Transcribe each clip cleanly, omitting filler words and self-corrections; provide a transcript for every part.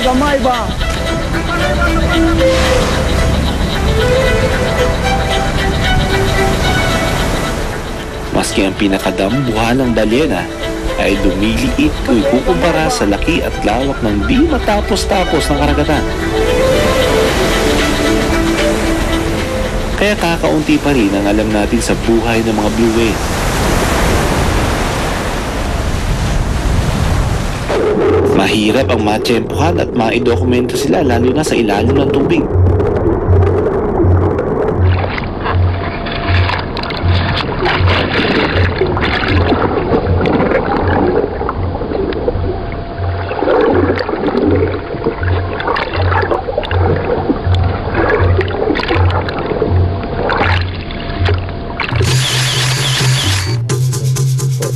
gamay ba? Maski ang pinakadambuhalang balyena ay dumiliit kung ikukumpara sa laki at lawak ng di matapos-tapos ng karagatan. Kaya kakaunti pa rin ang alam natin sa buhay ng mga blue whale. Mahirap ang matsyempohan at maidokumento sila lalo na sa ilalim ng tubig.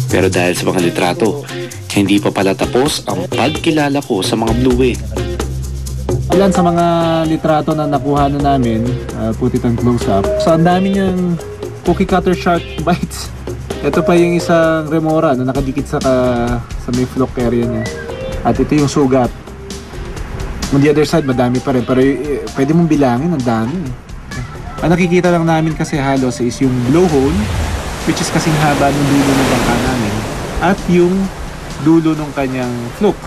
Pero dahil sa mga litrato, hindi pa pala tapos ang pagkilala ko sa mga blue whale. Ilan sa mga litrato na nakuha na namin, put it on close up. So ang dami niyang cookie cutter shark bites. Ito pa yung isang remora na nakadikit sa may flock area niya. At ito yung sugat. On the other side, madami pa rin. Pero pwede mong bilangin, ang dami. Ang nakikita lang namin kasi halos is yung blowhole, which is kasing haba ng dulo ng bangka namin, at yung dulo ng kanyang fluke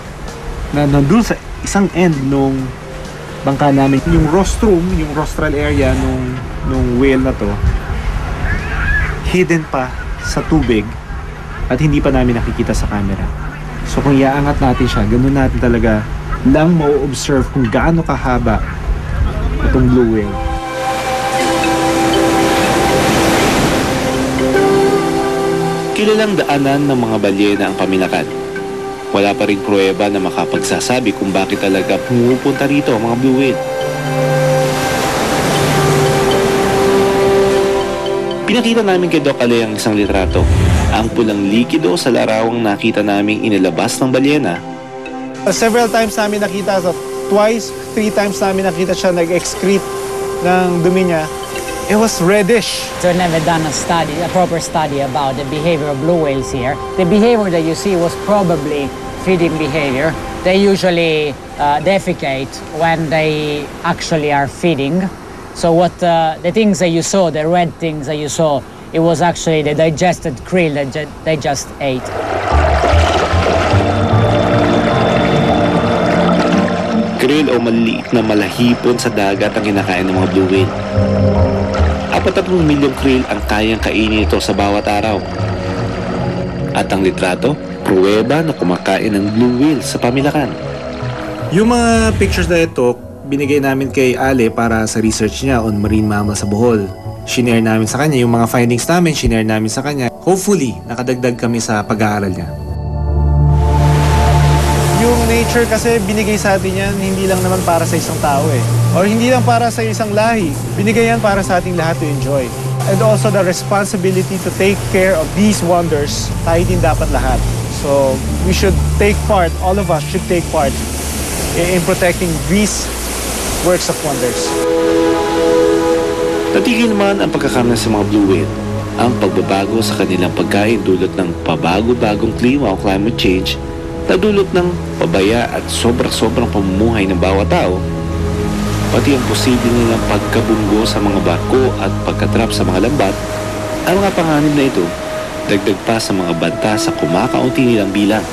na nandun sa isang end nung bangka namin. Yung rostrum, yung rostral area nung whale na to, hidden pa sa tubig at hindi pa namin nakikita sa camera. So kung iaangat natin siya, ganun natin talaga lang ma-observe kung gaano kahaba itong blue whale. Kilalang daanan ng mga balyena ang Paminakan. Wala pa rin pruweba na makapagsasabi kung bakit talaga pumupunta rito ang mga blue whale. Pinakita namin kay Doc Ale ang isang litrato. Ang pulang likido sa larawang nakita naming inilabas ng balyena. Several times namin nakita, twice, 3 times namin nakita siya nag-excrete ng dumi niya. It was reddish. So never done a proper study about the behavior of blue whales here. The behavior that you see was probably feeding behavior. They usually defecate when they actually are feeding. So what the things that you saw, the red things that you saw, it was actually the digested krill that they just ate. Krill o maliliit na malahipon sa dagat ang kinakain ng mga blue whale. 40 milyong krill ang kayang kainin ito sa bawat araw. At ang litrato, pruweba na kumakain ng blue whale sa Pamilakan. Yung mga pictures na ito, binigay namin kay Ale para sa research niya on marine mammal sa Bohol. Shinare namin sa kanya yung mga findings namin, shinare namin sa kanya. Hopefully, nakadagdag kami sa pag-aaral niya. Yung nature kasi binigay sa atin yan, hindi lang naman para sa isang tao or hindi lang para sa isang lahi. Binigay yan para sa ating lahat to enjoy. And also the responsibility to take care of these wonders, tayo din dapat lahat. So we should take part, all of us should take part in protecting these works of wonders. Natigil man ang pagkakamlan sa mga blue whale. Ang pagbabago sa kanilang pagkain dulot ng pabago-bagong klima o climate change na dulot ng pabaya at sobrang pamumuhay ng bawat tao, pati ang posible nilang pagkabunggo sa mga barko at pagkatrap sa mga lambat, ang mga panganib na ito, dagdag pa sa mga banta sa kumakaunti nilang bilang.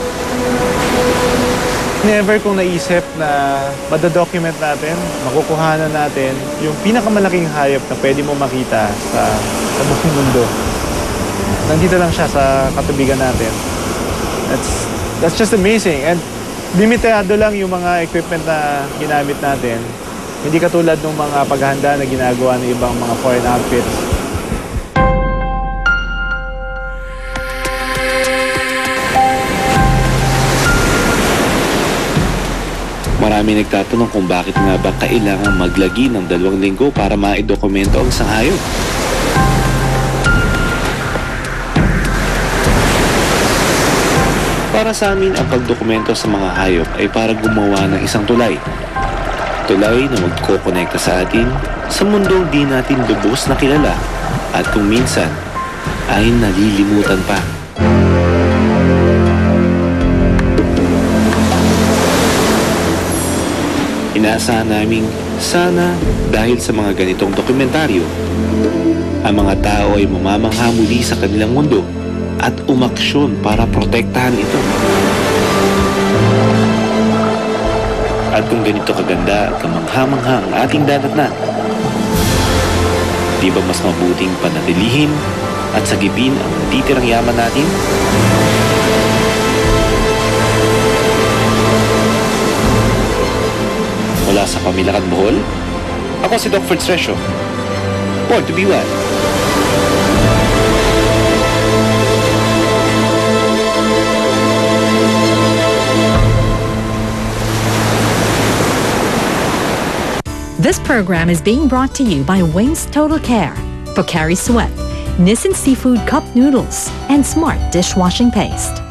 Never kong naisip na madadocument natin, makukuhanan natin yung pinakamalaking hayop na pwede mo makita sa buong mundo. Nandito lang siya sa katubigan natin. That's just amazing. And limitado lang yung mga equipment na ginamit natin. Hindi katulad ng mga paghahanda na ginagawa ng ibang mga foreign outfits. Marami nagtatanong kung bakit nga ba kailangan maglagi ng 2 linggo para maidokumento ang isang hayop. Para sa amin, ang pagdokumento sa mga hayop ay para gumawa ng isang tulay. Tulay na magkokonekta sa atin sa mundong di natin lubos na kilala at kung minsan ay nalilimutan pa. Inaasahan naming sana dahil sa mga ganitong dokumentaryo, ang mga tao ay mamamangha muli sa kanilang mundo at umaksyon para protektahan ito. At kung ganito kaganda at kamangha-mangha ang ating dadatnan, di ba mas mabuting panatilihin at sagipin ang titirang yaman natin? Mula sa Pamilakan, Bohol, ako si Doc Fred Stresio. Born to be well. This program is being brought to you by Wings Total Care, Pocari Sweat, Nissin Seafood Cup Noodles, and Smart Dishwashing Paste.